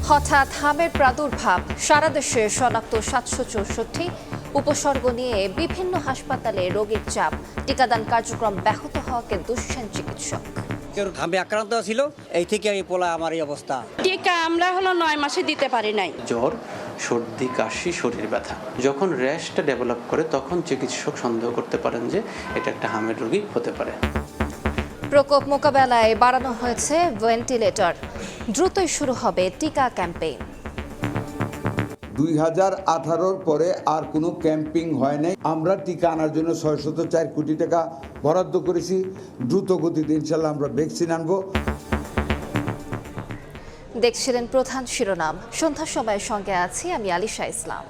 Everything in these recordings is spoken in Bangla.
হঠাৎ হামের প্রাদুর্ভাব, সারা দেশে শনাক্ত 764, উপসর্গ নিয়ে বিভিন্ন হাসপাতালে রোগীর চাপ, টিকাদান কার্যক্রম ব্যাহত হওয়াকে দুষছেন চিকিৎসক। কেউ ঘামে আক্রান্ত ছিল, এই থেকে এই পোলা আমার এই অবস্থা। টিকা আমরা 9 মাসে দিতে পারি নাই। জ্বর, সর্দি, কাশি, শরীর ব্যথা, যখন র্যাশটা ডেভেলপ করে তখন চিকিৎসক সন্দেহ করতে পারেন যে এটা একটা হামের রোগী হতে পারে। প্রকোপ মোকাবেলায় বাড়ানো হয়েছে ভেন্টিলেটর, দ্রুতই শুরু হবে টিকা ক্যাম্পেইন। 2018-র পরে আর কোনো ক্যাম্পিং হয় নাই। আমরা টিকা আনার জন্য 604 কোটি টাকা বরাদ্দ করেছি। দ্রুত গতিতে ইনশাল্লাহ আমরা ভ্যাকসিন আনবো। দেখছিলেন প্রধান শিরোনাম, সন্ধ্যার সময়ের সঙ্গে আছি আমি আলিশা ইসলাম।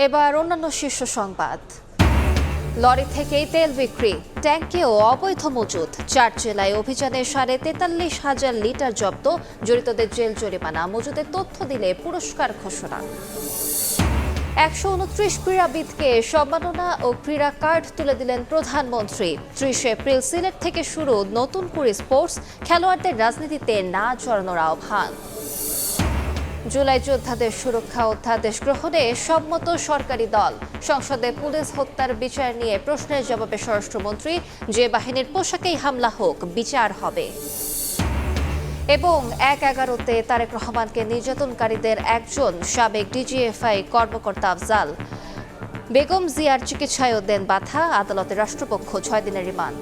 এবার অন্যান্য শীর্ষ সংবাদ। লরি থেকেই তেল বিক্রি, ট্যাঙ্কেও অবৈধ মজুত, 4 জেলায় অভিযানে 43,500 লিটার জব্দ, জড়িতদের জেল জরিমানা, মজুদের তথ্য দিলে পুরস্কার ঘোষণা। 129 ক্রীড়াবিদকে সম্মাননা ও ক্রীড়া কার্ড তুলে দিলেন প্রধানমন্ত্রী। 30 এপ্রিল সিলেট থেকে শুরু নতুন করে স্পোর্টস, খেলোয়াড়দের রাজনীতিতে না জড়ানোর আহ্বান। জুলাই যোদ্ধাদের সুরক্ষা অধ্যাদেশ গ্রহণে সম্মত সরকারি দল, সংসদে পুলিশ হত্যার বিচার নিয়ে প্রশ্নের জবাবে স্বরাষ্ট্রমন্ত্রী, যে বাহিনীর পোশাকেই হামলা হোক বিচার হবে। এবং 1/11-তে তারেক রহমানকে নির্যাতনকারীদের একজন সাবেক ডিজিএফআই কর্মকর্তা আফজাল বেগম জিয়ার চিকিৎসায়ও দেন বাধা, আদালতে রাষ্ট্রপক্ষ 6 দিনের রিমান্ড।